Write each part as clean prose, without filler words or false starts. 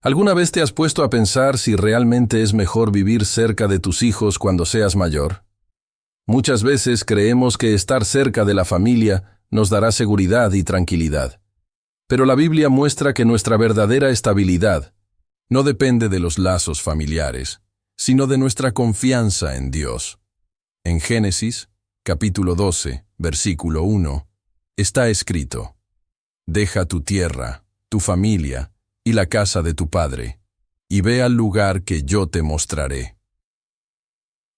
¿Alguna vez te has puesto a pensar si realmente es mejor vivir cerca de tus hijos cuando seas mayor? Muchas veces creemos que estar cerca de la familia nos dará seguridad y tranquilidad. Pero la Biblia muestra que nuestra verdadera estabilidad no depende de los lazos familiares, sino de nuestra confianza en Dios. En Génesis, capítulo 12, versículo 1, está escrito: «Deja tu tierra, tu familia y la casa de tu padre, y ve al lugar que yo te mostraré».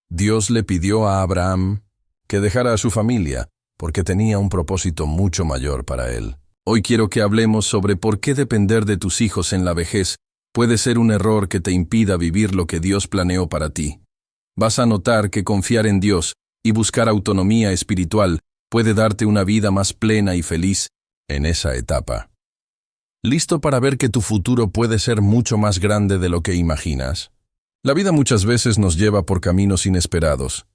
Dios le pidió a Abraham que dejara a su familia, porque tenía un propósito mucho mayor para él. Hoy quiero que hablemos sobre por qué depender de tus hijos en la vejez puede ser un error que te impida vivir lo que Dios planeó para ti. Vas a notar que confiar en Dios y buscar autonomía espiritual puede darte una vida más plena y feliz en esa etapa. ¿Listo para ver que tu futuro puede ser mucho más grande de lo que imaginas? La vida muchas veces nos lleva por caminos inesperados.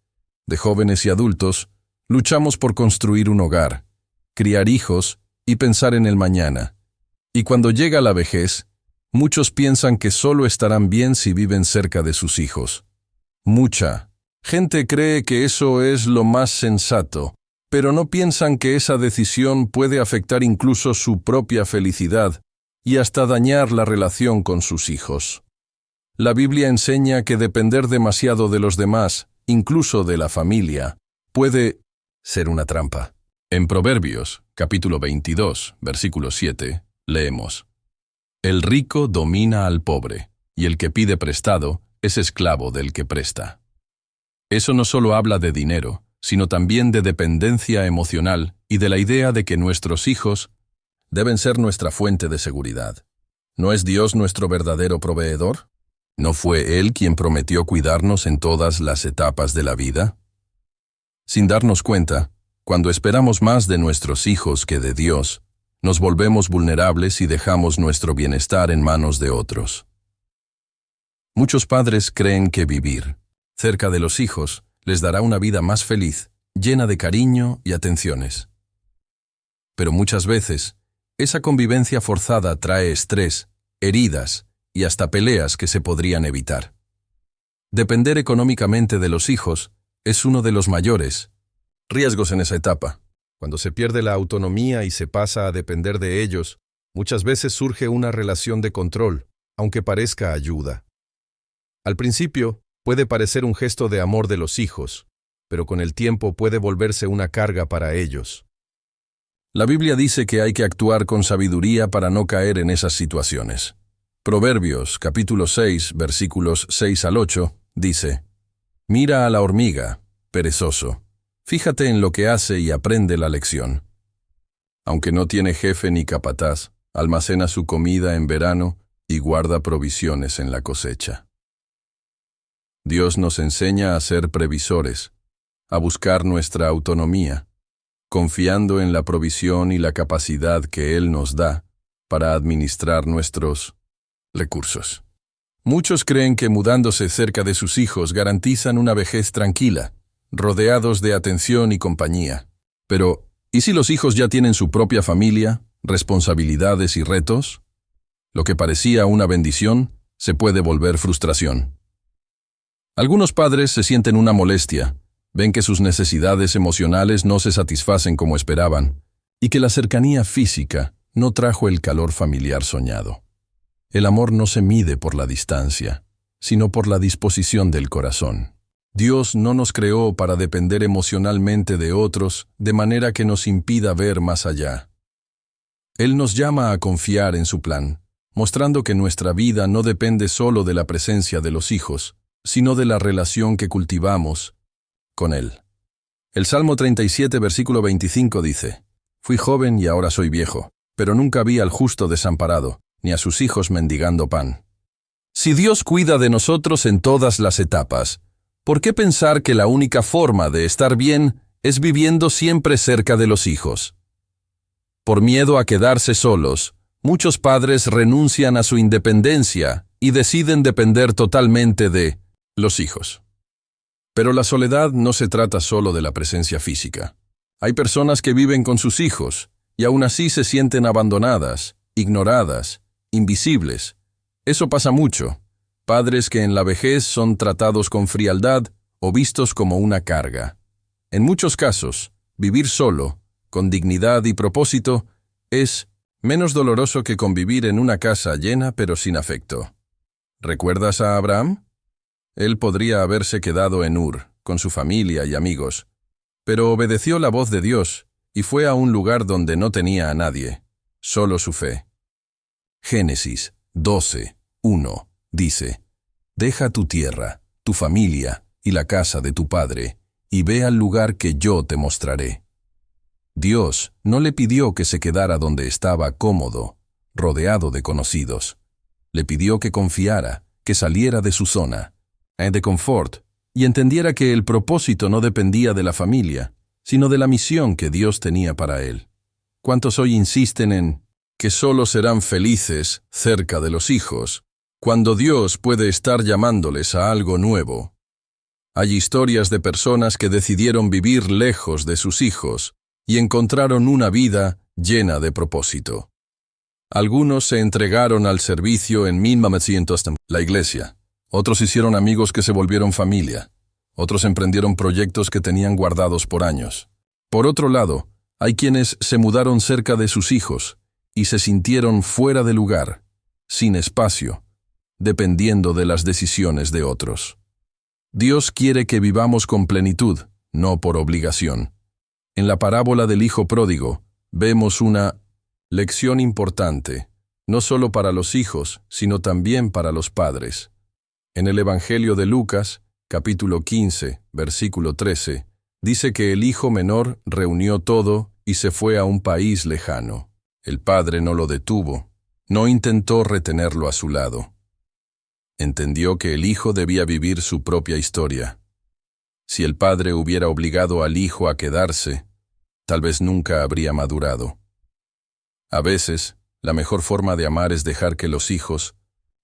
De jóvenes y adultos, luchamos por construir un hogar, criar hijos y pensar en el mañana. Y cuando llega la vejez, muchos piensan que solo estarán bien si viven cerca de sus hijos. Mucha gente cree que eso es lo más sensato, pero no piensan que esa decisión puede afectar incluso su propia felicidad y hasta dañar la relación con sus hijos. La Biblia enseña que depender demasiado de los demás, incluso de la familia, puede ser una trampa. En Proverbios, capítulo 22, versículo 7, leemos: «El rico domina al pobre, y el que pide prestado es esclavo del que presta». Eso no solo habla de dinero, sino también de dependencia emocional y de la idea de que nuestros hijos deben ser nuestra fuente de seguridad. ¿No es Dios nuestro verdadero proveedor? ¿No fue Él quien prometió cuidarnos en todas las etapas de la vida? Sin darnos cuenta, cuando esperamos más de nuestros hijos que de Dios, nos volvemos vulnerables y dejamos nuestro bienestar en manos de otros. Muchos padres creen que vivir cerca de los hijos les dará una vida más feliz, llena de cariño y atenciones. Pero muchas veces, esa convivencia forzada trae estrés, heridas y hasta peleas que se podrían evitar. Depender económicamente de los hijos es uno de los mayores riesgos en esa etapa. Cuando se pierde la autonomía y se pasa a depender de ellos, muchas veces surge una relación de control, aunque parezca ayuda. Al principio, puede parecer un gesto de amor de los hijos, pero con el tiempo puede volverse una carga para ellos. La Biblia dice que hay que actuar con sabiduría para no caer en esas situaciones. Proverbios, capítulo 6, versículos 6 al 8, dice: «Mira a la hormiga, perezoso. Fíjate en lo que hace y aprende la lección. Aunque no tiene jefe ni capataz, almacena su comida en verano y guarda provisiones en la cosecha». Dios nos enseña a ser previsores, a buscar nuestra autonomía, confiando en la provisión y la capacidad que Él nos da para administrar nuestros recursos. Muchos creen que mudándose cerca de sus hijos garantizan una vejez tranquila, rodeados de atención y compañía. Pero, ¿y si los hijos ya tienen su propia familia, responsabilidades y retos? Lo que parecía una bendición se puede volver frustración. Algunos padres se sienten una molestia, ven que sus necesidades emocionales no se satisfacen como esperaban, y que la cercanía física no trajo el calor familiar soñado. El amor no se mide por la distancia, sino por la disposición del corazón. Dios no nos creó para depender emocionalmente de otros de manera que nos impida ver más allá. Él nos llama a confiar en su plan, mostrando que nuestra vida no depende solo de la presencia de los hijos, sino de la relación que cultivamos con Él. El Salmo 37, versículo 25 dice: «Fui joven y ahora soy viejo, pero nunca vi al justo desamparado, ni a sus hijos mendigando pan». Si Dios cuida de nosotros en todas las etapas, ¿por qué pensar que la única forma de estar bien es viviendo siempre cerca de los hijos? Por miedo a quedarse solos, muchos padres renuncian a su independencia y deciden depender totalmente de los hijos. Pero la soledad no se trata solo de la presencia física. Hay personas que viven con sus hijos y aún así se sienten abandonadas, ignoradas, invisibles, Eso pasa mucho. Padres que en la vejez son tratados con frialdad o vistos como una carga. En muchos casos, vivir solo, con dignidad y propósito, es menos doloroso que convivir en una casa llena pero sin afecto. ¿Recuerdas a Abraham? Él podría haberse quedado en Ur, con su familia y amigos, pero obedeció la voz de Dios y fue a un lugar donde no tenía a nadie, solo su fe. Génesis 12:1 dice: «Deja tu tierra, tu familia y la casa de tu padre, y ve al lugar que yo te mostraré». Dios no le pidió que se quedara donde estaba cómodo, rodeado de conocidos. Le pidió que confiara, que saliera de su zona de confort y entendiera que el propósito no dependía de la familia, sino de la misión que Dios tenía para él. ¿Cuántos hoy insisten en que solo serán felices cerca de los hijos, cuando Dios puede estar llamándoles a algo nuevo? Hay historias de personas que decidieron vivir lejos de sus hijos y encontraron una vida llena de propósito. Algunos se entregaron al servicio en 1900, la iglesia. Otros hicieron amigos que se volvieron familia. Otros emprendieron proyectos que tenían guardados por años. Por otro lado, hay quienes se mudaron cerca de sus hijos y se sintieron fuera de lugar, sin espacio, dependiendo de las decisiones de otros. Dios quiere que vivamos con plenitud, no por obligación. En la parábola del hijo pródigo, vemos una lección importante, no solo para los hijos, sino también para los padres. En el Evangelio de Lucas, capítulo 15, versículo 13, dice que el hijo menor reunió todo y se fue a un país lejano. El padre no lo detuvo, no intentó retenerlo a su lado. Entendió que el hijo debía vivir su propia historia. Si el padre hubiera obligado al hijo a quedarse, tal vez nunca habría madurado. A veces, la mejor forma de amar es dejar que los hijos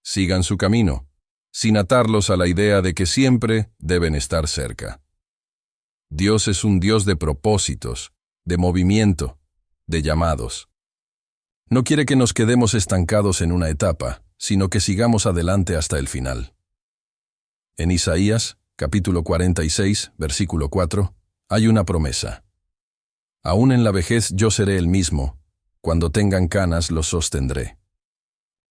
sigan su camino, sin atarlos a la idea de que siempre deben estar cerca. Dios es un Dios de propósitos, de movimiento, de llamados. No quiere que nos quedemos estancados en una etapa, sino que sigamos adelante hasta el final. En Isaías, capítulo 46, versículo 4, hay una promesa. «Aún en la vejez yo seré el mismo, cuando tengan canas los sostendré».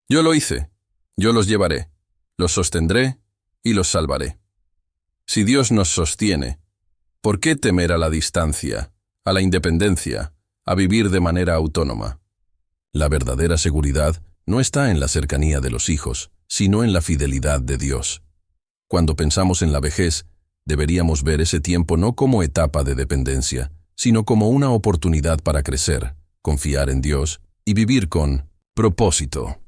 Yo lo hice, yo los llevaré, los sostendré y los salvaré. Si Dios nos sostiene, ¿por qué temer a la distancia, a la independencia, a vivir de manera autónoma? La verdadera seguridad no está en la cercanía de los hijos, sino en la fidelidad de Dios. Cuando pensamos en la vejez, deberíamos ver ese tiempo no como etapa de dependencia, sino como una oportunidad para crecer, confiar en Dios y vivir con propósito.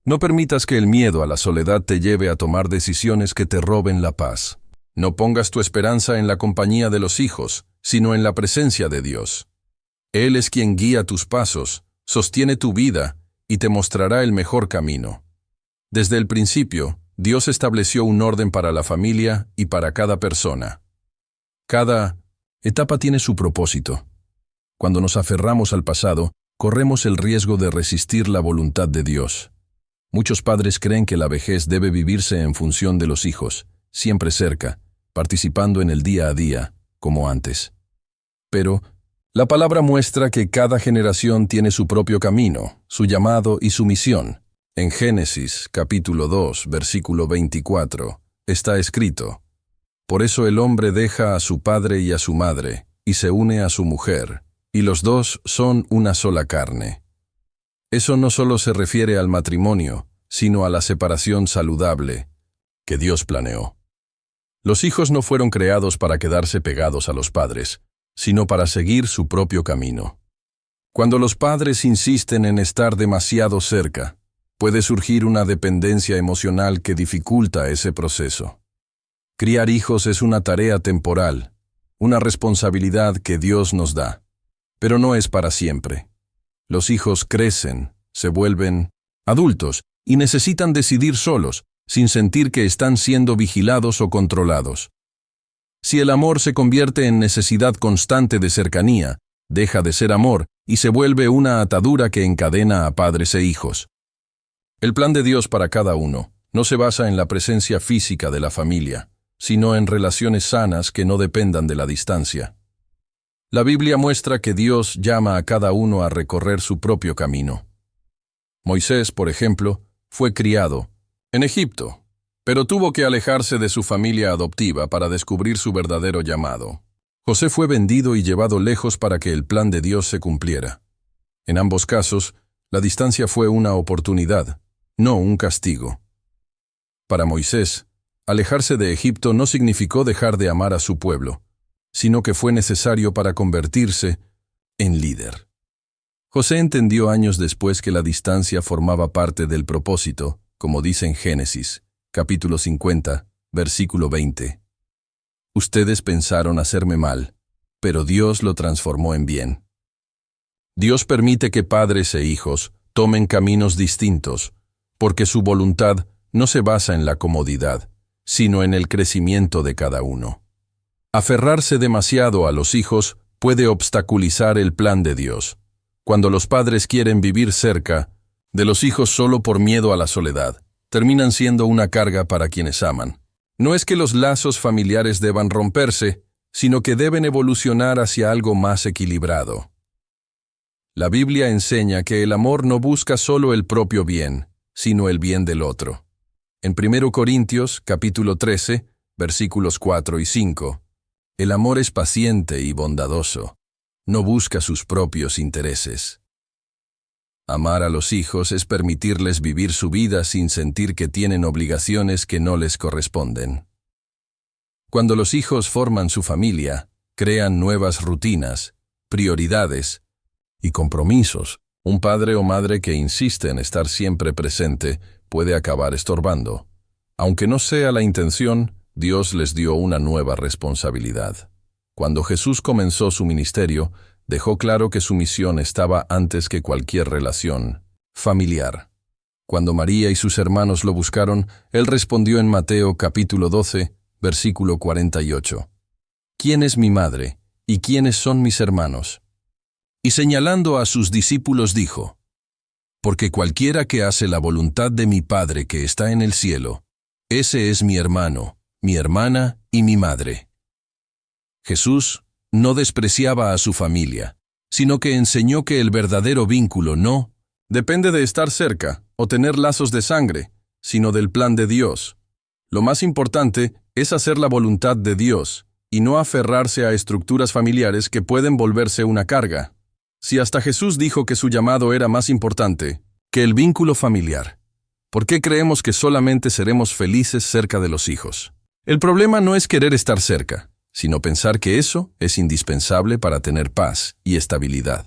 No permitas que el miedo a la soledad te lleve a tomar decisiones que te roben la paz. No pongas tu esperanza en la compañía de los hijos, sino en la presencia de Dios. Él es quien guía tus pasos, sostiene tu vida y te mostrará el mejor camino. Desde el principio, Dios estableció un orden para la familia y para cada persona. Cada etapa tiene su propósito. Cuando nos aferramos al pasado, corremos el riesgo de resistir la voluntad de Dios. Muchos padres creen que la vejez debe vivirse en función de los hijos, siempre cerca, participando en el día a día, como antes. Pero la palabra muestra que cada generación tiene su propio camino, su llamado y su misión. En Génesis, capítulo 2, versículo 24, está escrito: «Por eso el hombre deja a su padre y a su madre, y se une a su mujer, y los dos son una sola carne». Eso no solo se refiere al matrimonio, sino a la separación saludable que Dios planeó. Los hijos no fueron creados para quedarse pegados a los padres, sino para seguir su propio camino. Cuando los padres insisten en estar demasiado cerca, puede surgir una dependencia emocional que dificulta ese proceso. Criar hijos es una tarea temporal, una responsabilidad que Dios nos da, pero no es para siempre. Los hijos crecen, se vuelven adultos y necesitan decidir solos, sin sentir que están siendo vigilados o controlados. Si el amor se convierte en necesidad constante de cercanía, deja de ser amor y se vuelve una atadura que encadena a padres e hijos. El plan de Dios para cada uno no se basa en la presencia física de la familia, sino en relaciones sanas que no dependan de la distancia. La Biblia muestra que Dios llama a cada uno a recorrer su propio camino. Moisés, por ejemplo, fue criado en Egipto, pero tuvo que alejarse de su familia adoptiva para descubrir su verdadero llamado. José fue vendido y llevado lejos para que el plan de Dios se cumpliera. En ambos casos, la distancia fue una oportunidad, no un castigo. Para Moisés, alejarse de Egipto no significó dejar de amar a su pueblo, sino que fue necesario para convertirse en líder. José entendió años después que la distancia formaba parte del propósito, como dice en Génesis, capítulo 50, versículo 20. Ustedes pensaron hacerme mal, pero Dios lo transformó en bien. Dios permite que padres e hijos tomen caminos distintos, porque su voluntad no se basa en la comodidad, sino en el crecimiento de cada uno. Aferrarse demasiado a los hijos puede obstaculizar el plan de Dios. Cuando los padres quieren vivir cerca de los hijos solo por miedo a la soledad, terminan siendo una carga para quienes aman. No es que los lazos familiares deban romperse, sino que deben evolucionar hacia algo más equilibrado. La Biblia enseña que el amor no busca solo el propio bien, sino el bien del otro. En 1 Corintios, capítulo 13, versículos 4 y 5, el amor es paciente y bondadoso, no busca sus propios intereses. Amar a los hijos es permitirles vivir su vida sin sentir que tienen obligaciones que no les corresponden. Cuando los hijos forman su familia, crean nuevas rutinas, prioridades y compromisos. Un padre o madre que insiste en estar siempre presente puede acabar estorbando. Aunque no sea la intención, Dios les dio una nueva responsabilidad. Cuando Jesús comenzó su ministerio, dejó claro que su misión estaba antes que cualquier relación familiar. Cuando María y sus hermanos lo buscaron, él respondió en Mateo capítulo 12, versículo 48. ¿Quién es mi madre y quiénes son mis hermanos? Y señalando a sus discípulos dijo, porque cualquiera que hace la voluntad de mi Padre que está en el cielo, ese es mi hermano, mi hermana y mi madre. Jesús no despreciaba a su familia, sino que enseñó que el verdadero vínculo no depende de estar cerca o tener lazos de sangre, sino del plan de Dios. Lo más importante es hacer la voluntad de Dios y no aferrarse a estructuras familiares que pueden volverse una carga. Si hasta Jesús dijo que su llamado era más importante que el vínculo familiar, ¿por qué creemos que solamente seremos felices cerca de los hijos? El problema no es querer estar cerca, sino pensar que eso es indispensable para tener paz y estabilidad.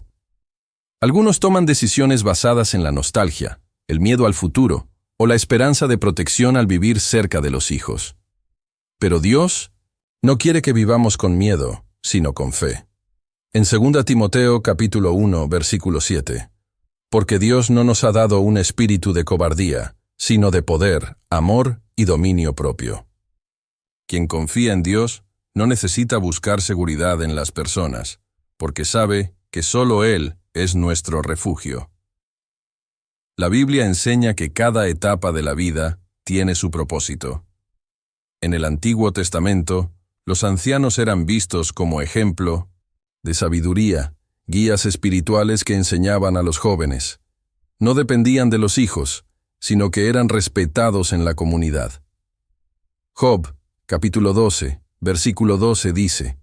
Algunos toman decisiones basadas en la nostalgia, el miedo al futuro o la esperanza de protección al vivir cerca de los hijos. Pero Dios no quiere que vivamos con miedo, sino con fe. En 2 Timoteo capítulo 1, versículo 7, porque Dios no nos ha dado un espíritu de cobardía, sino de poder, amor y dominio propio. Quien confía en Dios no necesita buscar seguridad en las personas, porque sabe que solo Él es nuestro refugio. La Biblia enseña que cada etapa de la vida tiene su propósito. En el Antiguo Testamento, los ancianos eran vistos como ejemplo de sabiduría, guías espirituales que enseñaban a los jóvenes. No dependían de los hijos, sino que eran respetados en la comunidad. Job, capítulo 12, versículo 12 dice,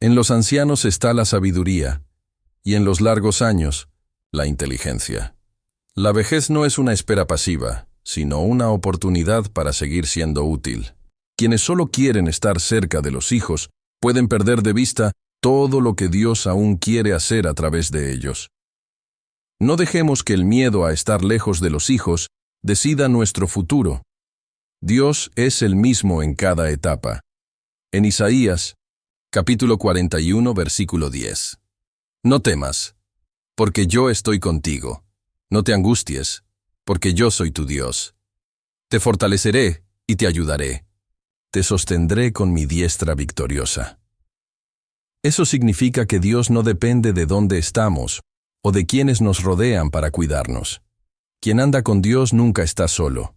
en los ancianos está la sabiduría, y en los largos años, la inteligencia. La vejez no es una espera pasiva, sino una oportunidad para seguir siendo útil. Quienes solo quieren estar cerca de los hijos pueden perder de vista todo lo que Dios aún quiere hacer a través de ellos. No dejemos que el miedo a estar lejos de los hijos decida nuestro futuro. Dios es el mismo en cada etapa. En Isaías, capítulo 41, versículo 10. No temas, porque yo estoy contigo. No te angusties, porque yo soy tu Dios. Te fortaleceré y te ayudaré. Te sostendré con mi diestra victoriosa. Eso significa que Dios no depende de dónde estamos o de quienes nos rodean para cuidarnos. Quien anda con Dios nunca está solo.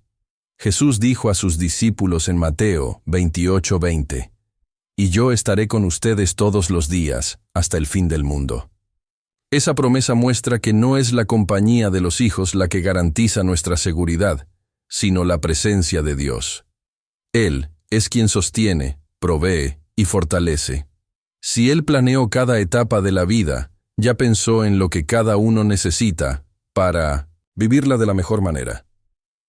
Jesús dijo a sus discípulos en Mateo 28:20, «Y yo estaré con ustedes todos los días, hasta el fin del mundo». Esa promesa muestra que no es la compañía de los hijos la que garantiza nuestra seguridad, sino la presencia de Dios. Él es quien sostiene, provee y fortalece. Si Él planeó cada etapa de la vida, ya pensó en lo que cada uno necesita para vivirla de la mejor manera.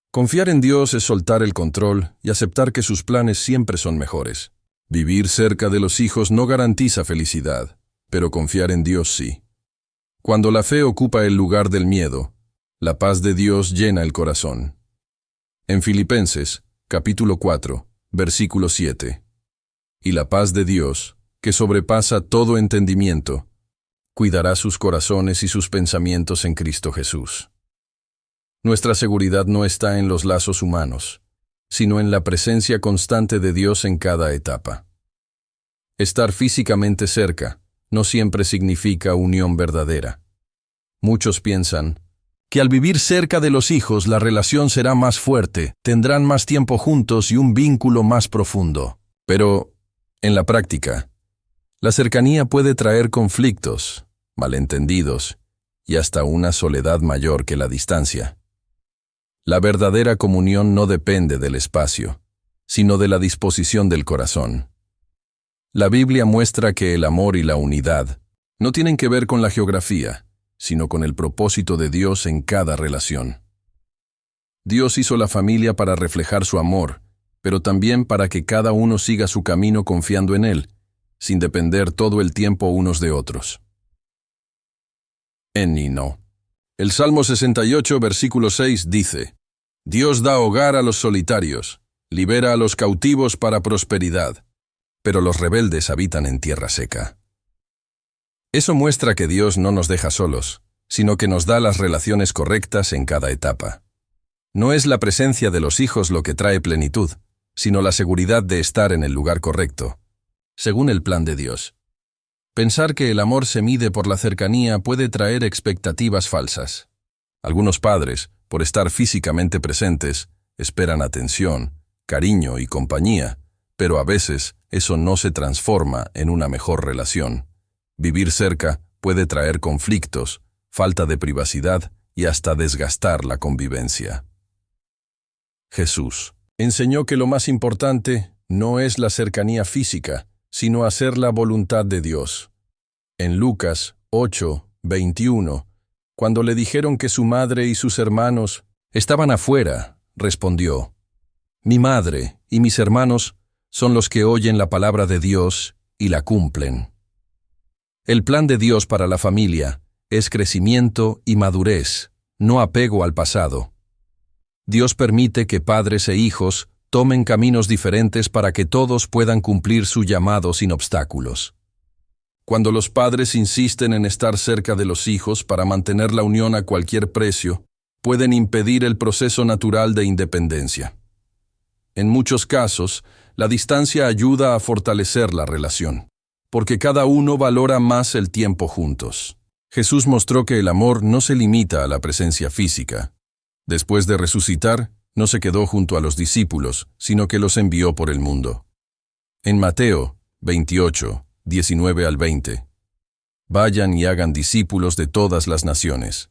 Confiar en Dios es soltar el control y aceptar que sus planes siempre son mejores. Vivir cerca de los hijos no garantiza felicidad, pero confiar en Dios sí. Cuando la fe ocupa el lugar del miedo, la paz de Dios llena el corazón. En Filipenses, capítulo 4, versículo 7. Y la paz de Dios, que sobrepasa todo entendimiento, cuidará sus corazones y sus pensamientos en Cristo Jesús. Nuestra seguridad no está en los lazos humanos, sino en la presencia constante de Dios en cada etapa. Estar físicamente cerca no siempre significa unión verdadera. Muchos piensan que al vivir cerca de los hijos la relación será más fuerte, tendrán más tiempo juntos y un vínculo más profundo. Pero, en la práctica, la cercanía puede traer conflictos, malentendidos y hasta una soledad mayor que la distancia. La verdadera comunión no depende del espacio, sino de la disposición del corazón. La Biblia muestra que el amor y la unidad no tienen que ver con la geografía, sino con el propósito de Dios en cada relación. Dios hizo la familia para reflejar su amor, pero también para que cada uno siga su camino confiando en Él, sin depender todo el tiempo unos de otros. En Nino. El Salmo 68, versículo 6 dice: Dios da hogar a los solitarios, libera a los cautivos para prosperidad, pero los rebeldes habitan en tierra seca. Eso muestra que Dios no nos deja solos, sino que nos da las relaciones correctas en cada etapa. No es la presencia de los hijos lo que trae plenitud, sino la seguridad de estar en el lugar correcto, según el plan de Dios. Pensar que el amor se mide por la cercanía puede traer expectativas falsas. Algunos padres, por estar físicamente presentes, esperan atención, cariño y compañía, pero a veces eso no se transforma en una mejor relación. Vivir cerca puede traer conflictos, falta de privacidad y hasta desgastar la convivencia. Jesús enseñó que lo más importante no es la cercanía física, sino hacer la voluntad de Dios. En Lucas 8:21, cuando le dijeron que su madre y sus hermanos estaban afuera, respondió: Mi madre y mis hermanos son los que oyen la palabra de Dios y la cumplen. El plan de Dios para la familia es crecimiento y madurez, no apego al pasado. Dios permite que padres e hijos tomen caminos diferentes para que todos puedan cumplir su llamado sin obstáculos. Cuando los padres insisten en estar cerca de los hijos para mantener la unión a cualquier precio, pueden impedir el proceso natural de independencia. En muchos casos, la distancia ayuda a fortalecer la relación, porque cada uno valora más el tiempo juntos. Jesús mostró que el amor no se limita a la presencia física. Después de resucitar, no se quedó junto a los discípulos, sino que los envió por el mundo. En Mateo 28:19 al 20. Vayan y hagan discípulos de todas las naciones,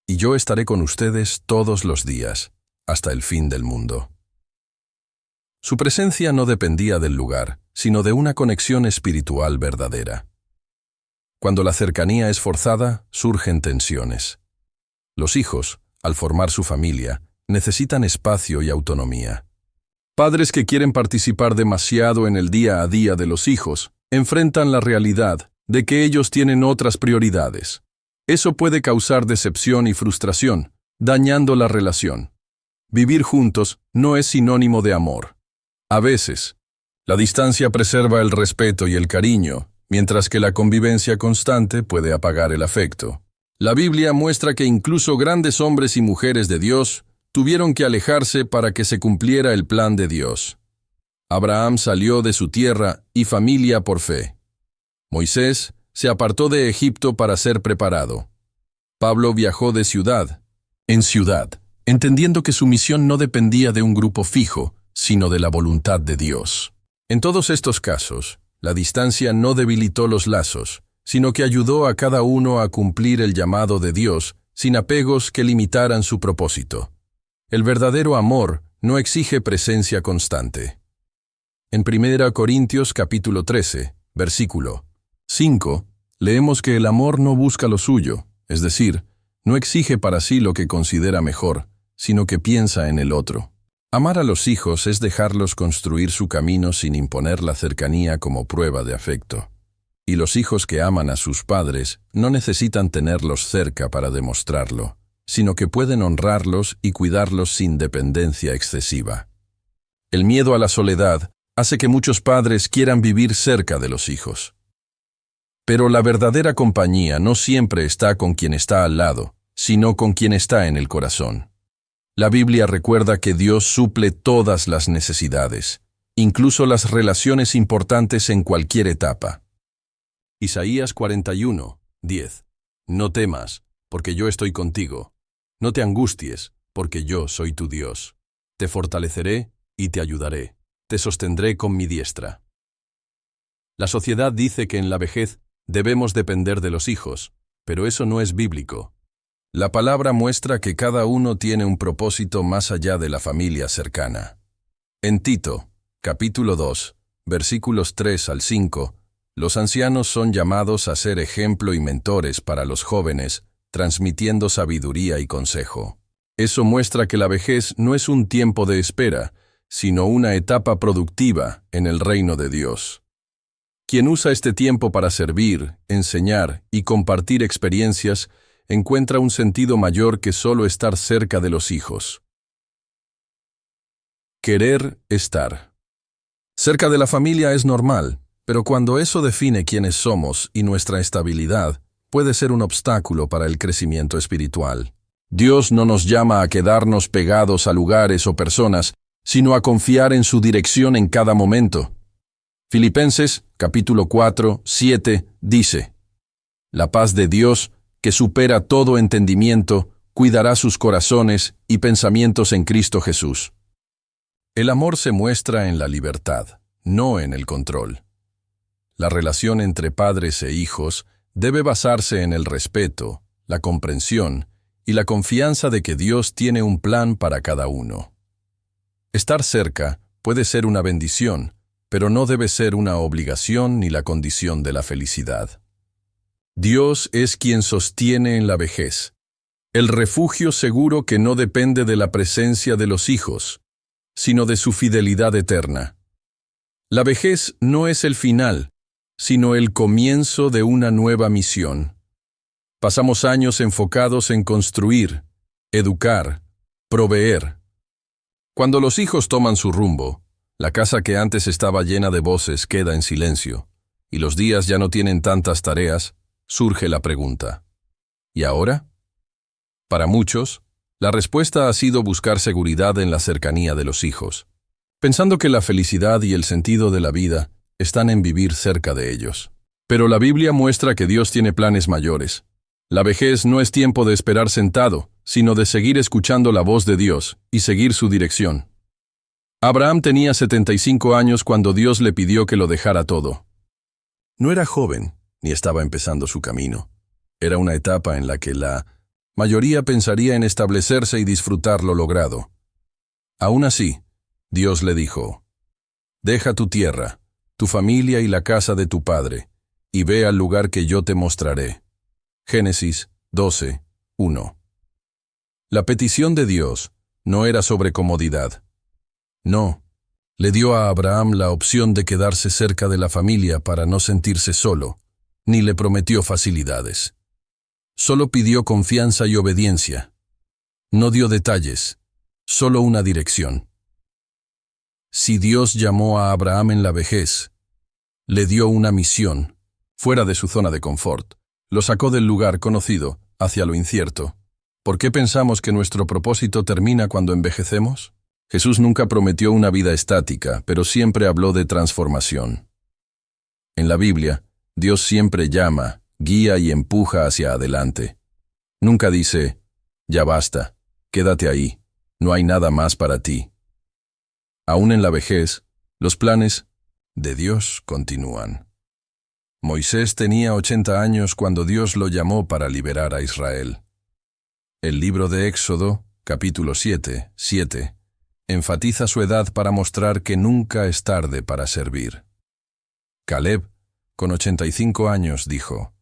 y yo estaré con ustedes todos los días, hasta el fin del mundo. Su presencia no dependía del lugar, sino de una conexión espiritual verdadera. Cuando la cercanía es forzada, surgen tensiones. Los hijos, al formar su familia, necesitan espacio y autonomía. Padres que quieren participar demasiado en el día a día de los hijos enfrentan la realidad de que ellos tienen otras prioridades. Eso puede causar decepción y frustración, dañando la relación. Vivir juntos no es sinónimo de amor. A veces, la distancia preserva el respeto y el cariño, mientras que la convivencia constante puede apagar el afecto. La Biblia muestra que incluso grandes hombres y mujeres de Dios tuvieron que alejarse para que se cumpliera el plan de Dios. Abraham salió de su tierra y familia por fe. Moisés se apartó de Egipto para ser preparado. Pablo viajó de ciudad en ciudad entendiendo que su misión no dependía de un grupo fijo, sino de la voluntad de Dios. En todos estos casos, la distancia no debilitó los lazos, sino que ayudó a cada uno a cumplir el llamado de Dios sin apegos que limitaran su propósito. El verdadero amor no exige presencia constante. En 1 Corintios capítulo 13, versículo 5, leemos que el amor no busca lo suyo, es decir, no exige para sí lo que considera mejor, sino que piensa en el otro. Amar a los hijos es dejarlos construir su camino sin imponer la cercanía como prueba de afecto. Y los hijos que aman a sus padres no necesitan tenerlos cerca para demostrarlo, sino que pueden honrarlos y cuidarlos sin dependencia excesiva. El miedo a la soledad hace que muchos padres quieran vivir cerca de los hijos. Pero la verdadera compañía no siempre está con quien está al lado, sino con quien está en el corazón. La Biblia recuerda que Dios suple todas las necesidades, incluso las relaciones importantes en cualquier etapa. Isaías 41, 10. No temas, porque yo estoy contigo. No te angusties, porque yo soy tu Dios. Te fortaleceré y te ayudaré. Te sostendré con mi diestra. La sociedad dice que en la vejez debemos depender de los hijos, pero eso no es bíblico. La palabra muestra que cada uno tiene un propósito más allá de la familia cercana. En Tito, capítulo 2, versículos 3 al 5, los ancianos son llamados a ser ejemplo y mentores para los jóvenes, transmitiendo sabiduría y consejo. Eso muestra que la vejez no es un tiempo de espera, sino una etapa productiva en el reino de Dios. Quien usa este tiempo para servir, enseñar y compartir experiencias, encuentra un sentido mayor que solo estar cerca de los hijos. Querer estar. Cerca de la familia es normal, pero cuando eso define quiénes somos y nuestra estabilidad, puede ser un obstáculo para el crecimiento espiritual. Dios no nos llama a quedarnos pegados a lugares o personas, sino a confiar en su dirección en cada momento. Filipenses, capítulo 4, 7, dice: La paz de Dios, que supera todo entendimiento, cuidará sus corazones y pensamientos en Cristo Jesús. El amor se muestra en la libertad, no en el control. La relación entre padres e hijos debe basarse en el respeto, la comprensión y la confianza de que Dios tiene un plan para cada uno. Estar cerca puede ser una bendición, pero no debe ser una obligación ni la condición de la felicidad. Dios es quien sostiene en la vejez, el refugio seguro que no depende de la presencia de los hijos, sino de su fidelidad eterna. La vejez no es el final, sino el comienzo de una nueva misión. Pasamos años enfocados en construir, educar, proveer. Cuando los hijos toman su rumbo, la casa que antes estaba llena de voces queda en silencio, y los días ya no tienen tantas tareas, surge la pregunta: ¿y ahora? Para muchos, la respuesta ha sido buscar seguridad en la cercanía de los hijos, pensando que la felicidad y el sentido de la vida están en vivir cerca de ellos. Pero la Biblia muestra que Dios tiene planes mayores. La vejez no es tiempo de esperar sentado, sino de seguir escuchando la voz de Dios y seguir su dirección. Abraham tenía 75 años cuando Dios le pidió que lo dejara todo. No era joven, ni estaba empezando su camino. Era una etapa en la que la mayoría pensaría en establecerse y disfrutar lo logrado. Aún así, Dios le dijo: «Deja tu tierra, tu familia y la casa de tu padre, y ve al lugar que yo te mostraré». Génesis 12, 1. La petición de Dios no era sobre comodidad. No, le dio a Abraham la opción de quedarse cerca de la familia para no sentirse solo, ni le prometió facilidades. Solo pidió confianza y obediencia. No dio detalles, solo una dirección. Si Dios llamó a Abraham en la vejez, le dio una misión, fuera de su zona de confort. Lo sacó del lugar conocido hacia lo incierto. ¿Por qué pensamos que nuestro propósito termina cuando envejecemos? Jesús nunca prometió una vida estática, pero siempre habló de transformación. En la Biblia, Dios siempre llama, guía y empuja hacia adelante. Nunca dice: «Ya basta, Quédate ahí, no hay nada más para ti. Aún en la vejez, los planes de Dios continúan. Moisés tenía 80 años cuando Dios lo llamó para liberar a Israel. El libro de Éxodo, capítulo 7, enfatiza su edad para mostrar que nunca es tarde para servir. Caleb, con 85 años, dijo: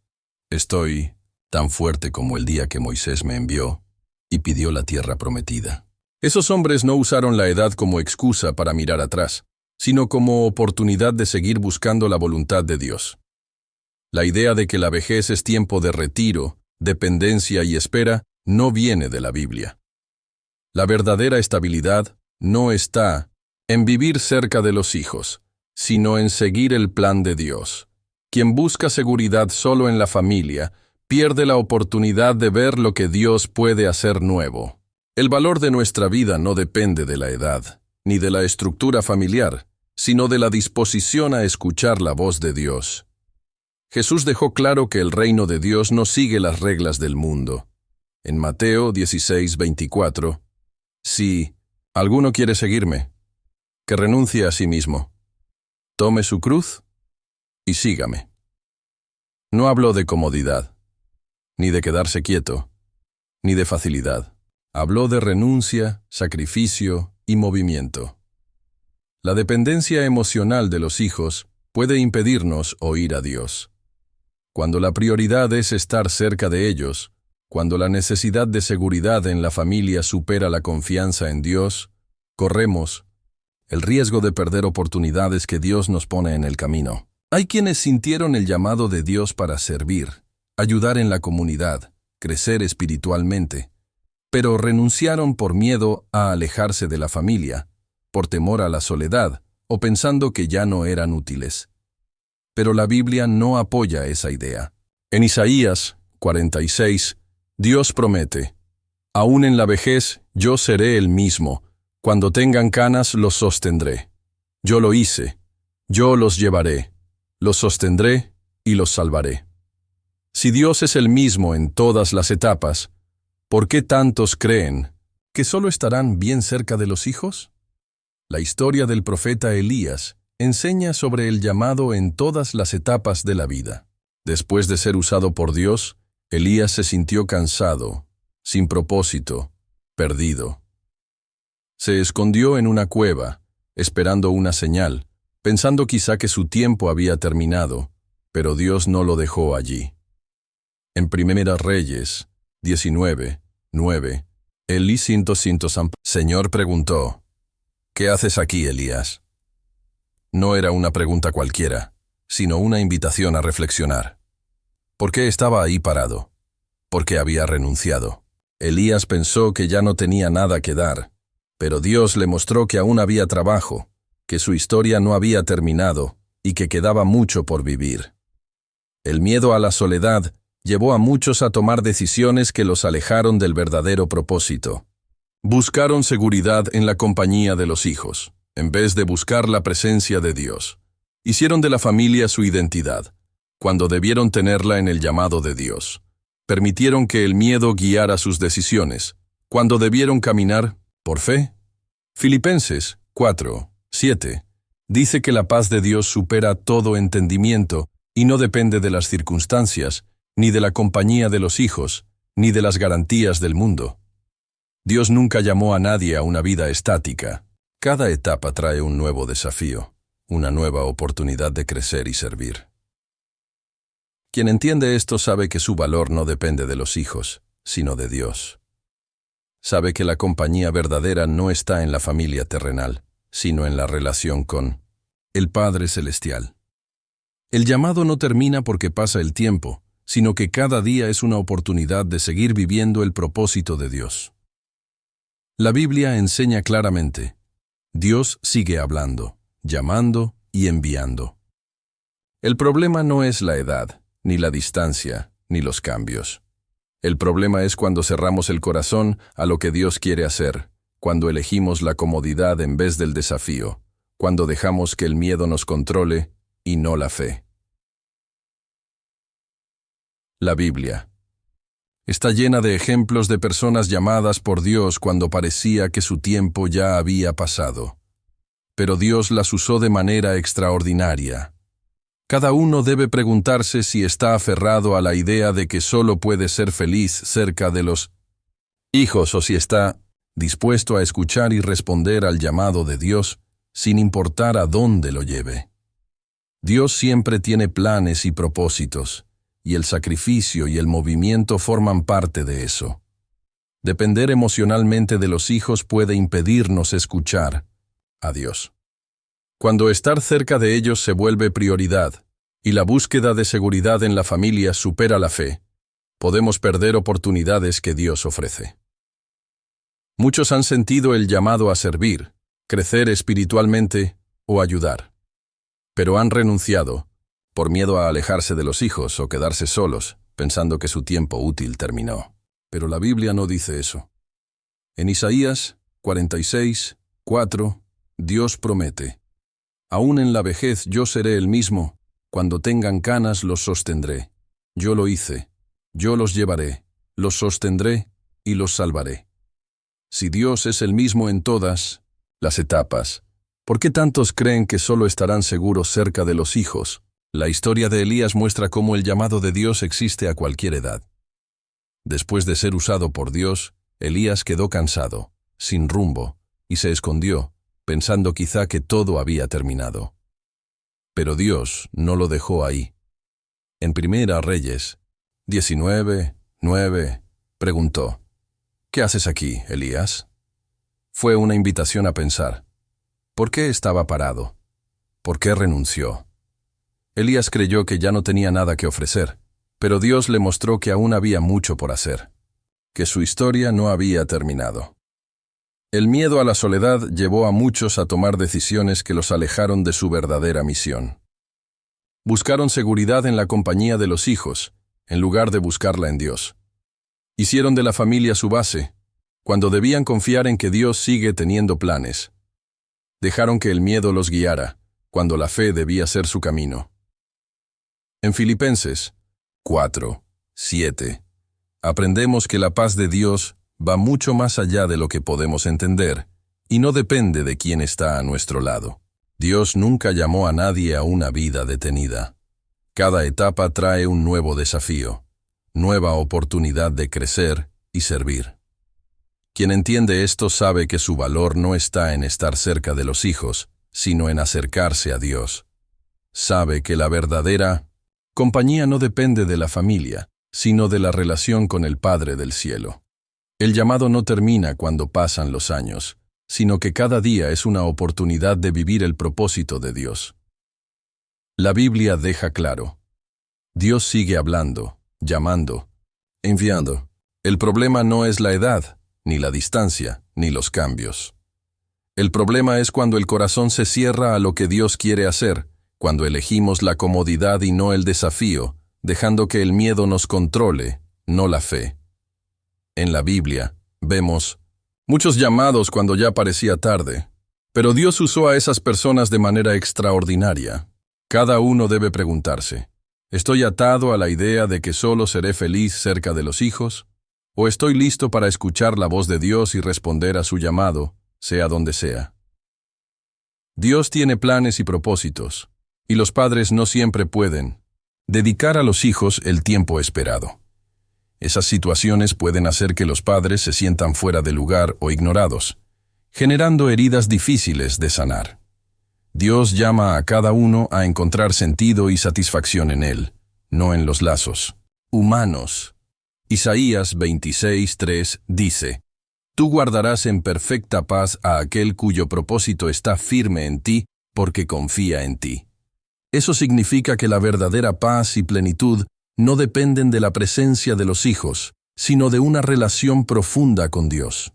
«Estoy tan fuerte como el día que Moisés me envió y pidió la tierra prometida». Esos hombres no usaron la edad como excusa para mirar atrás, sino como oportunidad de seguir buscando la voluntad de Dios. La idea de que la vejez es tiempo de retiro, dependencia y espera no viene de la Biblia. La verdadera estabilidad no está en vivir cerca de los hijos, sino en seguir el plan de Dios. Quien busca seguridad solo en la familia pierde la oportunidad de ver lo que Dios puede hacer nuevo. El valor de nuestra vida no depende de la edad, ni de la estructura familiar, sino de la disposición a escuchar la voz de Dios. Jesús dejó claro que el reino de Dios no sigue las reglas del mundo. En Mateo 16:24, si alguno quiere seguirme, que renuncie a sí mismo, tome su cruz y sígame. No habló de comodidad, ni de quedarse quieto, ni de facilidad. Habló de renuncia, sacrificio y movimiento. La dependencia emocional de los hijos puede impedirnos oír a Dios. Cuando la prioridad es estar cerca de ellos, cuando la necesidad de seguridad en la familia supera la confianza en Dios, corremos el riesgo de perder oportunidades que Dios nos pone en el camino. Hay quienes sintieron el llamado de Dios para servir, ayudar en la comunidad, crecer espiritualmente, pero renunciaron por miedo a alejarse de la familia, por temor a la soledad o pensando que ya no eran útiles. Pero la Biblia no apoya esa idea. En Isaías 46, Dios promete: «Aún en la vejez yo seré el mismo, cuando tengan canas los sostendré. Yo lo hice, yo los llevaré, los sostendré y los salvaré». Si Dios es el mismo en todas las etapas, ¿por qué tantos creen que solo estarán bien cerca de los hijos? La historia del profeta Elías enseña sobre el llamado en todas las etapas de la vida. Después de ser usado por Dios, Elías se sintió cansado, sin propósito, perdido. Se escondió en una cueva, esperando una señal, pensando quizá que su tiempo había terminado, pero Dios no lo dejó allí. En Primera Reyes 19:9, Señor preguntó: «¿Qué haces aquí, Elías?». No era una pregunta cualquiera, sino una invitación a reflexionar. ¿Por qué estaba ahí parado? ¿Por qué había renunciado? Elías pensó que ya no tenía nada que dar, pero Dios le mostró que aún había trabajo, que su historia no había terminado y que quedaba mucho por vivir. El miedo a la soledad llevó a muchos a tomar decisiones que los alejaron del verdadero propósito. Buscaron seguridad en la compañía de los hijos, en vez de buscar la presencia de Dios. Hicieron de la familia su identidad, cuando debieron tenerla en el llamado de Dios. Permitieron que el miedo guiara sus decisiones, cuando debieron caminar por fe. Filipenses 4:7 dice que la paz de Dios supera todo entendimiento y no depende de las circunstancias, ni de la compañía de los hijos, ni de las garantías del mundo. Dios nunca llamó a nadie a una vida estática. Cada etapa trae un nuevo desafío, una nueva oportunidad de crecer y servir. Quien entiende esto sabe que su valor no depende de los hijos, sino de Dios. Sabe que la compañía verdadera no está en la familia terrenal, sino en la relación con el Padre Celestial. El llamado no termina porque pasa el tiempo, sino que cada día es una oportunidad de seguir viviendo el propósito de Dios. La Biblia enseña claramente: Dios sigue hablando, llamando y enviando. El problema no es la edad, ni la distancia, ni los cambios. El problema es cuando cerramos el corazón a lo que Dios quiere hacer, cuando elegimos la comodidad en vez del desafío, cuando dejamos que el miedo nos controle y no la fe. La Biblia. Está llena de ejemplos de personas llamadas por Dios cuando parecía que su tiempo ya había pasado. Pero Dios las usó de manera extraordinaria. Cada uno debe preguntarse si está aferrado a la idea de que solo puede ser feliz cerca de los hijos o si está dispuesto a escuchar y responder al llamado de Dios sin importar a dónde lo lleve. Dios siempre tiene planes y propósitos, y el sacrificio y el movimiento forman parte de eso. Depender emocionalmente de los hijos puede impedirnos escuchar a Dios. Cuando estar cerca de ellos se vuelve prioridad, y la búsqueda de seguridad en la familia supera la fe, podemos perder oportunidades que Dios ofrece. Muchos han sentido el llamado a servir, crecer espiritualmente o ayudar. Pero han renunciado, por miedo a alejarse de los hijos o quedarse solos, pensando que su tiempo útil terminó. Pero la Biblia no dice eso. En Isaías 46:4, Dios promete: «Aún en la vejez yo seré el mismo, cuando tengan canas los sostendré. Yo lo hice, yo los llevaré, los sostendré y los salvaré». Si Dios es el mismo en todas las etapas, ¿por qué tantos creen que solo estarán seguros cerca de los hijos? La historia de Elías muestra cómo el llamado de Dios existe a cualquier edad. Después de ser usado por Dios, Elías quedó cansado, sin rumbo, y se escondió, pensando quizá que todo había terminado. Pero Dios no lo dejó ahí. En Primera Reyes 19:9, preguntó: «¿Qué haces aquí, Elías?». Fue una invitación a pensar. ¿Por qué estaba parado? ¿Por qué renunció? Elías creyó que ya no tenía nada que ofrecer, pero Dios le mostró que aún había mucho por hacer, que su historia no había terminado. El miedo a la soledad llevó a muchos a tomar decisiones que los alejaron de su verdadera misión. Buscaron seguridad en la compañía de los hijos, en lugar de buscarla en Dios. Hicieron de la familia su base, cuando debían confiar en que Dios sigue teniendo planes. Dejaron que el miedo los guiara, cuando la fe debía ser su camino. En Filipenses 4:7, aprendemos que la paz de Dios va mucho más allá de lo que podemos entender, y no depende de quién está a nuestro lado. Dios nunca llamó a nadie a una vida detenida. Cada etapa trae un nuevo desafío, nueva oportunidad de crecer y servir. Quien entiende esto sabe que su valor no está en estar cerca de los hijos, sino en acercarse a Dios. Sabe que la verdadera compañía no depende de la familia, sino de la relación con el Padre del cielo. El llamado no termina cuando pasan los años, sino que cada día es una oportunidad de vivir el propósito de Dios. La Biblia deja claro: Dios sigue hablando, llamando, enviando. El problema no es la edad, ni la distancia, ni los cambios. El problema es cuando el corazón se cierra a lo que Dios quiere hacer, cuando elegimos la comodidad y no el desafío, dejando que el miedo nos controle, no la fe. En la Biblia, vemos muchos llamados cuando ya parecía tarde, pero Dios usó a esas personas de manera extraordinaria. Cada uno debe preguntarse: ¿estoy atado a la idea de que solo seré feliz cerca de los hijos? ¿O estoy listo para escuchar la voz de Dios y responder a su llamado, sea donde sea? Dios tiene planes y propósitos, y los padres no siempre pueden dedicar a los hijos el tiempo esperado. Esas situaciones pueden hacer que los padres se sientan fuera de lugar o ignorados, generando heridas difíciles de sanar. Dios llama a cada uno a encontrar sentido y satisfacción en Él, no en los lazos humanos. Isaías 26:3 dice: «Tú guardarás en perfecta paz a aquel cuyo propósito está firme en ti, porque confía en ti». Eso significa que la verdadera paz y plenitud no dependen de la presencia de los hijos, sino de una relación profunda con Dios.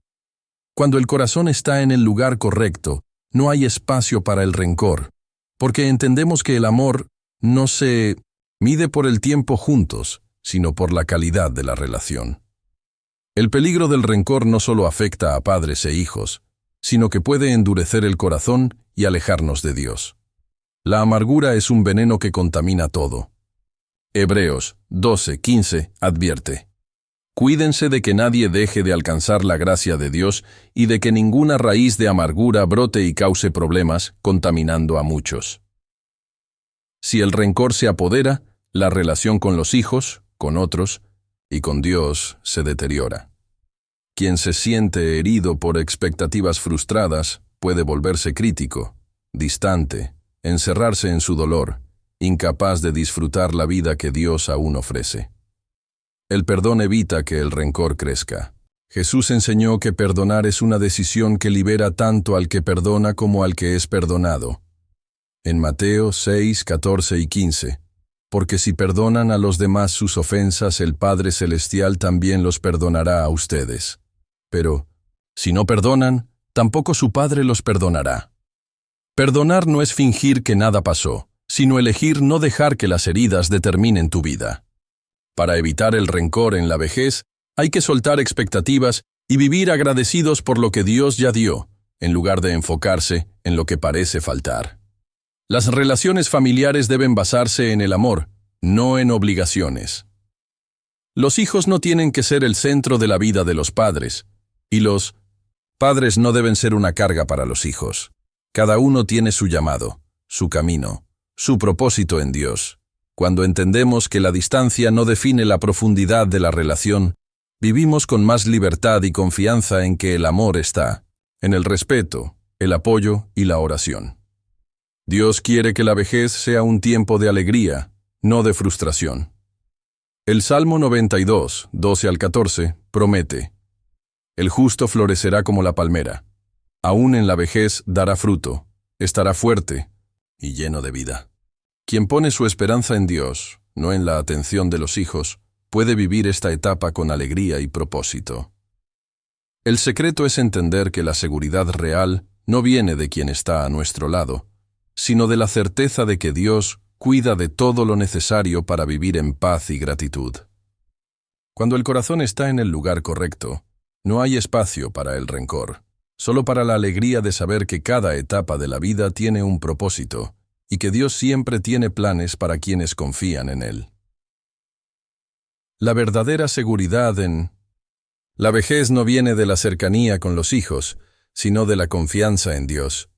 Cuando el corazón está en el lugar correcto, no hay espacio para el rencor, porque entendemos que el amor no se mide por el tiempo juntos, sino por la calidad de la relación. El peligro del rencor no solo afecta a padres e hijos, sino que puede endurecer el corazón y alejarnos de Dios. La amargura es un veneno que contamina todo. Hebreos 12:15 advierte: Cuídense de que nadie deje de alcanzar la gracia de Dios y de que ninguna raíz de amargura brote y cause problemas, contaminando a muchos. Si el rencor se apodera, la relación con los hijos, con otros y con Dios se deteriora. Quien se siente herido por expectativas frustradas puede volverse crítico, distante, encerrarse en su dolor, incapaz de disfrutar la vida que Dios aún ofrece. El perdón evita que el rencor crezca. Jesús enseñó que perdonar es una decisión que libera tanto al que perdona como al que es perdonado. En Mateo 6, 14 y 15, porque si perdonan a los demás sus ofensas, el Padre Celestial también los perdonará a ustedes. Pero, si no perdonan, tampoco su Padre los perdonará. Perdonar no es fingir que nada pasó, sino elegir no dejar que las heridas determinen tu vida. Para evitar el rencor en la vejez, hay que soltar expectativas y vivir agradecidos por lo que Dios ya dio, en lugar de enfocarse en lo que parece faltar. Las relaciones familiares deben basarse en el amor, no en obligaciones. Los hijos no tienen que ser el centro de la vida de los padres, y los padres no deben ser una carga para los hijos. Cada uno tiene su llamado, su camino, su propósito en Dios. Cuando entendemos que la distancia no define la profundidad de la relación, vivimos con más libertad y confianza en que el amor está, en el respeto, el apoyo y la oración. Dios quiere que la vejez sea un tiempo de alegría, no de frustración. El Salmo 92, 12 al 14, promete: el justo florecerá como la palmera, aún en la vejez dará fruto, estará fuerte y lleno de vida. Quien pone su esperanza en Dios, no en la atención de los hijos, puede vivir esta etapa con alegría y propósito. El secreto es entender que la seguridad real no viene de quien está a nuestro lado, sino de la certeza de que Dios cuida de todo lo necesario para vivir en paz y gratitud. Cuando el corazón está en el lugar correcto, no hay espacio para el rencor, solo para la alegría de saber que cada etapa de la vida tiene un propósito, y que Dios siempre tiene planes para quienes confían en Él. La verdadera seguridad en la vejez no viene de la cercanía con los hijos, sino de la confianza en Dios.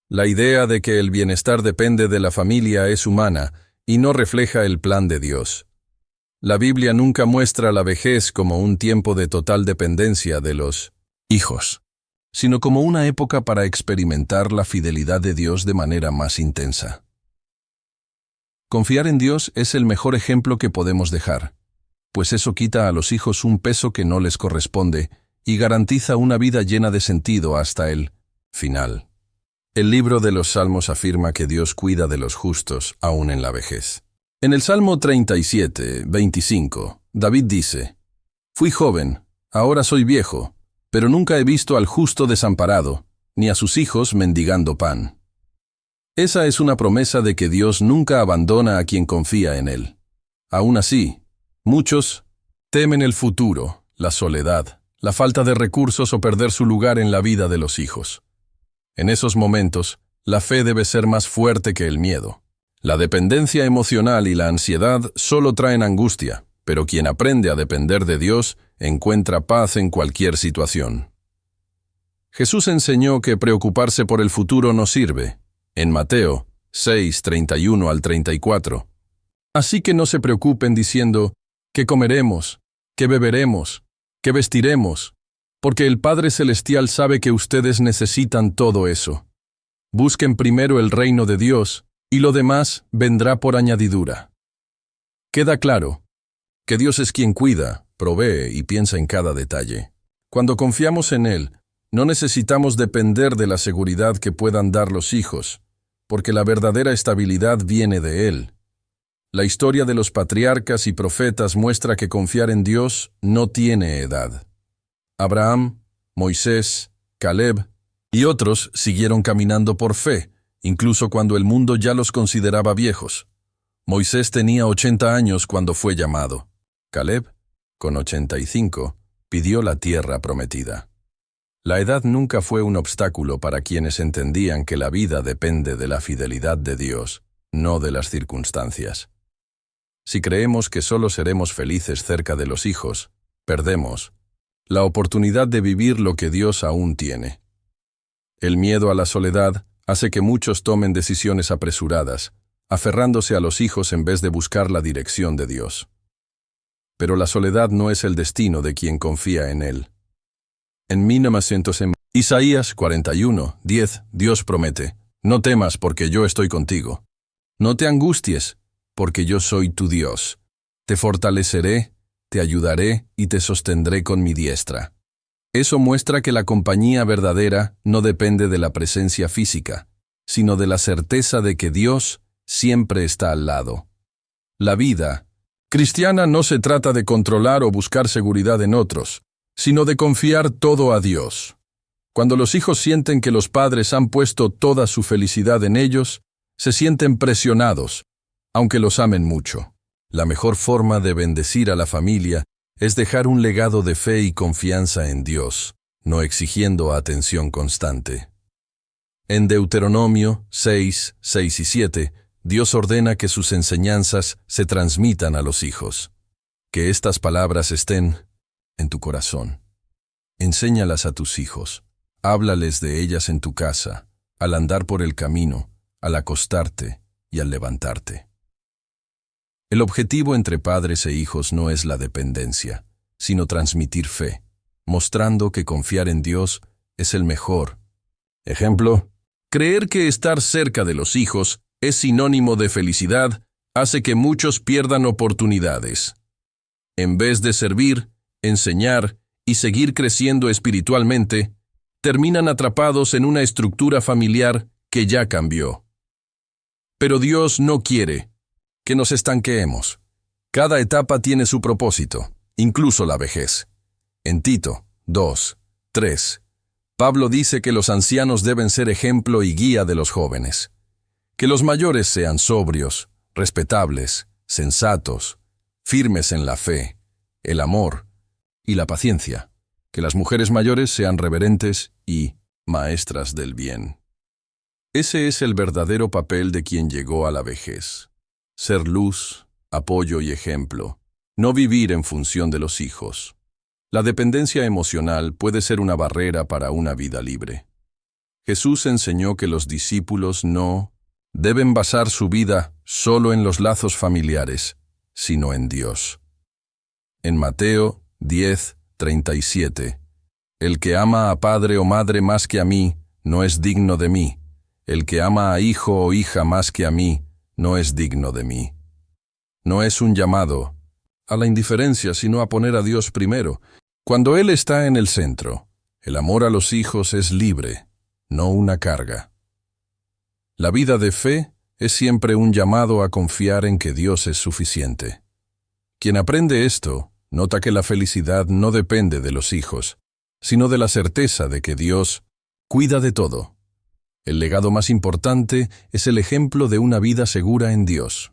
La idea de que el bienestar depende de la familia es humana y no refleja el plan de Dios. La Biblia nunca muestra la vejez como un tiempo de total dependencia de los hijos, sino como una época para experimentar la fidelidad de Dios de manera más intensa. Confiar en Dios es el mejor ejemplo que podemos dejar, pues eso quita a los hijos un peso que no les corresponde y garantiza una vida llena de sentido hasta el final. El libro de los Salmos afirma que Dios cuida de los justos aún en la vejez. En el Salmo 37, 25, David dice: «Fui joven, ahora soy viejo, pero nunca he visto al justo desamparado, ni a sus hijos mendigando pan». Esa es una promesa de que Dios nunca abandona a quien confía en Él. Aún así, muchos temen el futuro, la soledad, la falta de recursos o perder su lugar en la vida de los hijos. En esos momentos, la fe debe ser más fuerte que el miedo. La dependencia emocional y la ansiedad solo traen angustia, pero quien aprende a depender de Dios encuentra paz en cualquier situación. Jesús enseñó que preocuparse por el futuro no sirve, en Mateo 6, 31 al 34. Así que no se preocupen diciendo: ¿qué comeremos? ¿Qué beberemos? ¿Qué vestiremos? Porque el Padre Celestial sabe que ustedes necesitan todo eso. Busquen primero el reino de Dios, y lo demás vendrá por añadidura. Queda claro que Dios es quien cuida, provee y piensa en cada detalle. Cuando confiamos en Él, no necesitamos depender de la seguridad que puedan dar los hijos, porque la verdadera estabilidad viene de Él. La historia de los patriarcas y profetas muestra que confiar en Dios no tiene edad. Abraham, Moisés, Caleb y otros siguieron caminando por fe, incluso cuando el mundo ya los consideraba viejos. Moisés tenía 80 años cuando fue llamado. Caleb, con 85, pidió la tierra prometida. La edad nunca fue un obstáculo para quienes entendían que la vida depende de la fidelidad de Dios, no de las circunstancias. Si creemos que solo seremos felices cerca de los hijos, perdemos la oportunidad de vivir lo que Dios aún tiene. El miedo a la soledad hace que muchos tomen decisiones apresuradas, aferrándose a los hijos en vez de buscar la dirección de Dios. Pero la soledad no es el destino de quien confía en Él. En Isaías 41:10, Dios promete: no temas porque yo estoy contigo. No te angusties, porque yo soy tu Dios. Te fortaleceré, te ayudaré y te sostendré con mi diestra. Eso muestra que la compañía verdadera no depende de la presencia física, sino de la certeza de que Dios siempre está al lado. La vida cristiana no se trata de controlar o buscar seguridad en otros, sino de confiar todo a Dios. Cuando los hijos sienten que los padres han puesto toda su felicidad en ellos, se sienten presionados, aunque los amen mucho. La mejor forma de bendecir a la familia es dejar un legado de fe y confianza en Dios, no exigiendo atención constante. En Deuteronomio 6:6 y 7, Dios ordena que sus enseñanzas se transmitan a los hijos. Que estas palabras estén en tu corazón. Enséñalas a tus hijos. Háblales de ellas en tu casa, al andar por el camino, al acostarte y al levantarte. El objetivo entre padres e hijos no es la dependencia, sino transmitir fe, mostrando que confiar en Dios es el mejor. Ejemplo, creer que estar cerca de los hijos es sinónimo de felicidad hace que muchos pierdan oportunidades. En vez de servir, enseñar y seguir creciendo espiritualmente, terminan atrapados en una estructura familiar que ya cambió. Pero Dios no quiere que nos estanqueemos. Cada etapa tiene su propósito, incluso la vejez. En Tito 2:3, Pablo dice que los ancianos deben ser ejemplo y guía de los jóvenes. Que los mayores sean sobrios, respetables, sensatos, firmes en la fe, el amor y la paciencia. Que las mujeres mayores sean reverentes y maestras del bien. Ese es el verdadero papel de quien llegó a la vejez. Ser luz, apoyo y ejemplo, no vivir en función de los hijos. La dependencia emocional puede ser una barrera para una vida libre. Jesús enseñó que los discípulos no deben basar su vida solo en los lazos familiares, sino en Dios. En Mateo 10:37, el que ama a padre o madre más que a mí, no es digno de mí. El que ama a hijo o hija más que a mí, no es digno de mí. No es un llamado a la indiferencia, sino a poner a Dios primero. Cuando Él está en el centro, el amor a los hijos es libre, no una carga. La vida de fe es siempre un llamado a confiar en que Dios es suficiente. Quien aprende esto, nota que la felicidad no depende de los hijos, sino de la certeza de que Dios cuida de todo. El legado más importante es el ejemplo de una vida segura en Dios.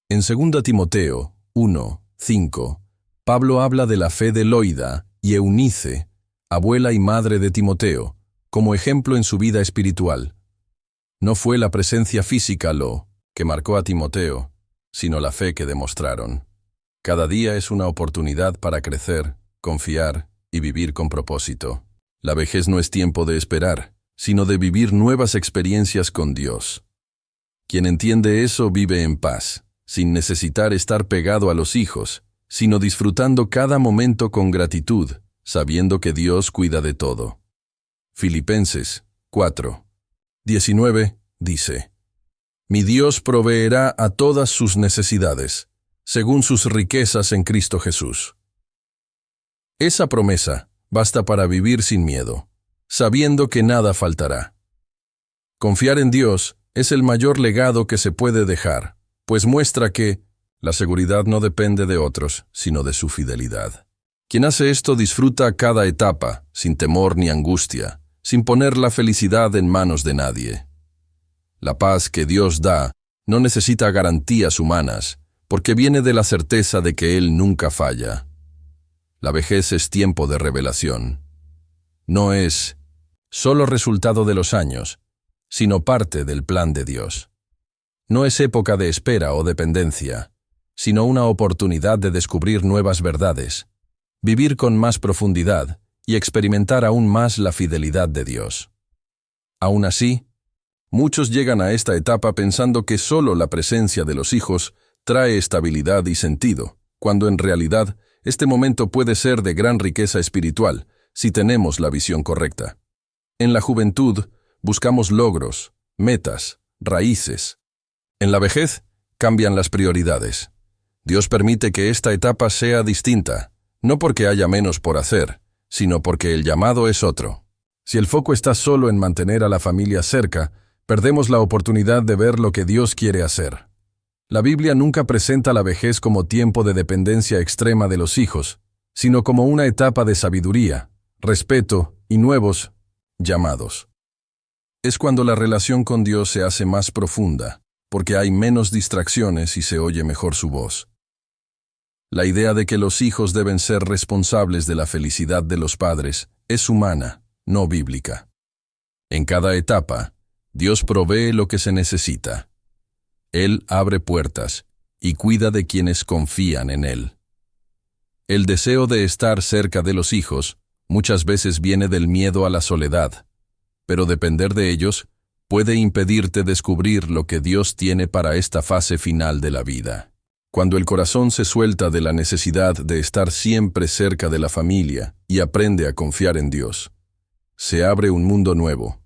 En 2 Timoteo 1:5, Pablo habla de la fe de Loida y Eunice, abuela y madre de Timoteo, como ejemplo en su vida espiritual. No fue la presencia física lo que marcó a Timoteo, sino la fe que demostraron. Cada día es una oportunidad para crecer, confiar y vivir con propósito. La vejez no es tiempo de esperar, sino de vivir nuevas experiencias con Dios. Quien entiende eso vive en paz, sin necesitar estar pegado a los hijos, sino disfrutando cada momento con gratitud, sabiendo que Dios cuida de todo. Filipenses 4:19 dice: Mi Dios proveerá a todas sus necesidades, según sus riquezas en Cristo Jesús. Esa promesa basta para vivir sin miedo, sabiendo que nada faltará. Confiar en Dios es el mayor legado que se puede dejar, pues muestra que la seguridad no depende de otros, sino de su fidelidad. Quien hace esto disfruta cada etapa, sin temor ni angustia, sin poner la felicidad en manos de nadie. La paz que Dios da no necesita garantías humanas, porque viene de la certeza de que Él nunca falla. La vejez es tiempo de revelación. No es solo resultado de los años, sino parte del plan de Dios. No es época de espera o dependencia, sino una oportunidad de descubrir nuevas verdades, vivir con más profundidad y experimentar aún más la fidelidad de Dios. Aún así, muchos llegan a esta etapa pensando que solo la presencia de los hijos trae estabilidad y sentido, cuando en realidad este momento puede ser de gran riqueza espiritual si tenemos la visión correcta. En la juventud buscamos logros, metas, raíces. En la vejez cambian las prioridades. Dios permite que esta etapa sea distinta, no porque haya menos por hacer, sino porque el llamado es otro. Si el foco está solo en mantener a la familia cerca, perdemos la oportunidad de ver lo que Dios quiere hacer. La Biblia nunca presenta la vejez como tiempo de dependencia extrema de los hijos, sino como una etapa de sabiduría, respeto y nuevos llamados. Es cuando la relación con Dios se hace más profunda, porque hay menos distracciones y se oye mejor su voz. La idea de que los hijos deben ser responsables de la felicidad de los padres es humana, no bíblica. En cada etapa, Dios provee lo que se necesita. Él abre puertas y cuida de quienes confían en Él. El deseo de estar cerca de los hijos muchas veces viene del miedo a la soledad, pero depender de ellos puede impedirte descubrir lo que Dios tiene para esta fase final de la vida. Cuando el corazón se suelta de la necesidad de estar siempre cerca de la familia y aprende a confiar en Dios, se abre un mundo nuevo.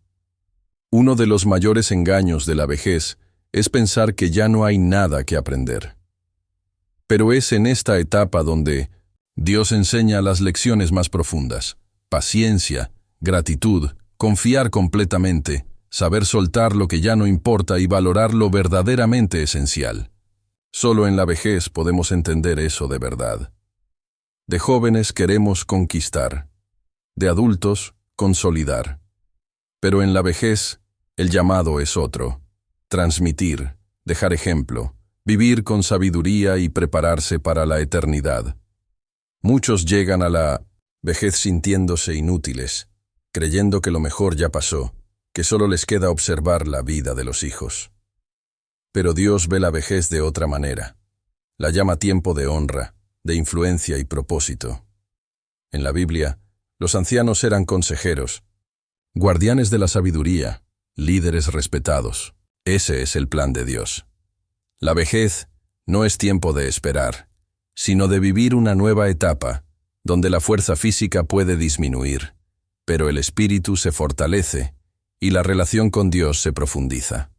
Uno de los mayores engaños de la vejez es pensar que ya no hay nada que aprender. Pero es en esta etapa donde Dios enseña las lecciones más profundas: paciencia, gratitud, confiar completamente, saber soltar lo que ya no importa y valorar lo verdaderamente esencial. Solo en la vejez podemos entender eso de verdad. De jóvenes queremos conquistar, de adultos consolidar. Pero en la vejez, el llamado es otro: transmitir, dejar ejemplo, vivir con sabiduría y prepararse para la eternidad. Muchos llegan a la vejez sintiéndose inútiles, creyendo que lo mejor ya pasó, que solo les queda observar la vida de los hijos. Pero Dios ve la vejez de otra manera. La llama tiempo de honra, de influencia y propósito. En la Biblia, los ancianos eran consejeros, guardianes de la sabiduría, líderes respetados. Ese es el plan de Dios. La vejez no es tiempo de esperar, sino de vivir una nueva etapa, donde la fuerza física puede disminuir, pero el espíritu se fortalece y la relación con Dios se profundiza.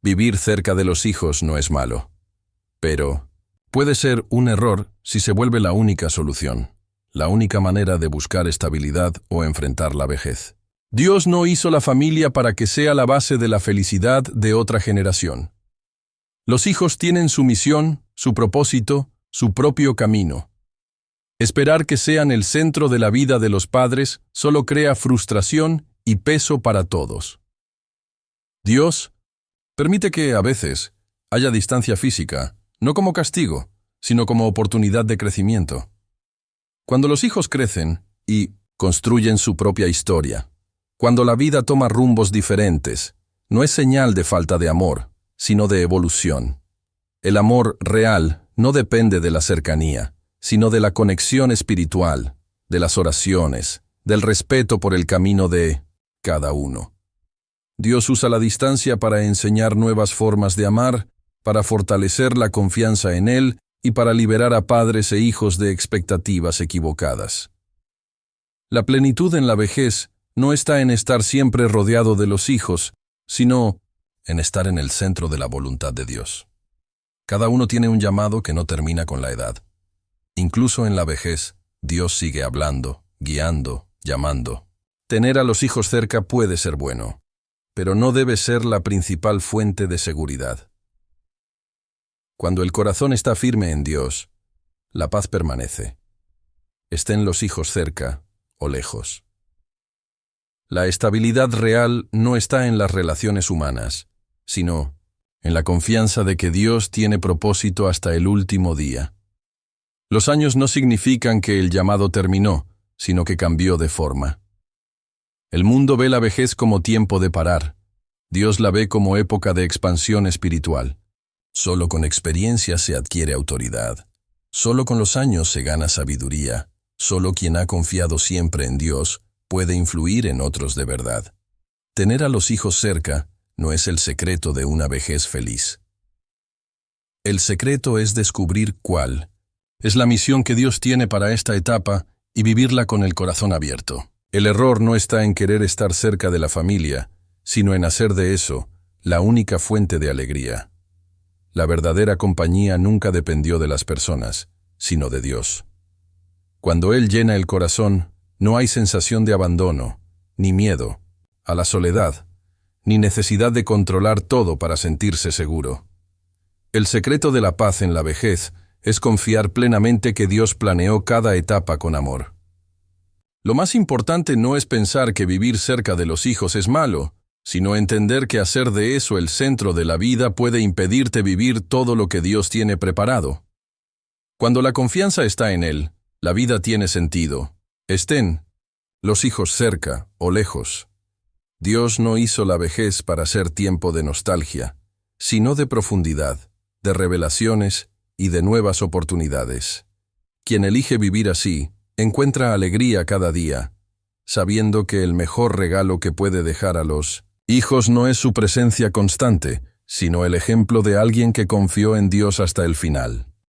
Vivir cerca de los hijos no es malo, pero puede ser un error si se vuelve la única solución, la única manera de buscar estabilidad o enfrentar la vejez. Dios no hizo la familia para que sea la base de la felicidad de otra generación. Los hijos tienen su misión, su propósito, su propio camino. Esperar que sean el centro de la vida de los padres solo crea frustración y peso para todos. Dios permite que, a veces, haya distancia física, no como castigo, sino como oportunidad de crecimiento. Cuando los hijos crecen y construyen su propia historia, cuando la vida toma rumbos diferentes, no es señal de falta de amor, sino de evolución. El amor real no depende de la cercanía, sino de la conexión espiritual, de las oraciones, del respeto por el camino de cada uno. Dios usa la distancia para enseñar nuevas formas de amar, para fortalecer la confianza en Él y para liberar a padres e hijos de expectativas equivocadas. La plenitud en la vejez no está en estar siempre rodeado de los hijos, sino en estar en el centro de la voluntad de Dios. Cada uno tiene un llamado que no termina con la edad. Incluso en la vejez, Dios sigue hablando, guiando, llamando. Tener a los hijos cerca puede ser bueno, pero no debe ser la principal fuente de seguridad. Cuando el corazón está firme en Dios, la paz permanece. Estén los hijos cerca o lejos. La estabilidad real no está en las relaciones humanas, sino en la confianza de que Dios tiene propósito hasta el último día. Los años no significan que el llamado terminó, sino que cambió de forma. El mundo ve la vejez como tiempo de parar. Dios la ve como época de expansión espiritual. Solo con experiencia se adquiere autoridad. Solo con los años se gana sabiduría. Solo quien ha confiado siempre en Dios puede influir en otros de verdad. Tener a los hijos cerca no es el secreto de una vejez feliz. El secreto es descubrir cuál es la misión que Dios tiene para esta etapa y vivirla con el corazón abierto. El error no está en querer estar cerca de la familia, sino en hacer de eso la única fuente de alegría. La verdadera compañía nunca dependió de las personas, sino de Dios. Cuando Él llena el corazón, no hay sensación de abandono, ni miedo a la soledad, ni necesidad de controlar todo para sentirse seguro. El secreto de la paz en la vejez es confiar plenamente que Dios planeó cada etapa con amor. Lo más importante no es pensar que vivir cerca de los hijos es malo, sino entender que hacer de eso el centro de la vida puede impedirte vivir todo lo que Dios tiene preparado. Cuando la confianza está en Él, la vida tiene sentido. Estén los hijos cerca o lejos. Dios no hizo la vejez para ser tiempo de nostalgia, sino de profundidad, de revelaciones y de nuevas oportunidades. Quien elige vivir así, encuentra alegría cada día, sabiendo que el mejor regalo que puede dejar a los hijos no es su presencia constante, sino el ejemplo de alguien que confió en Dios hasta el final.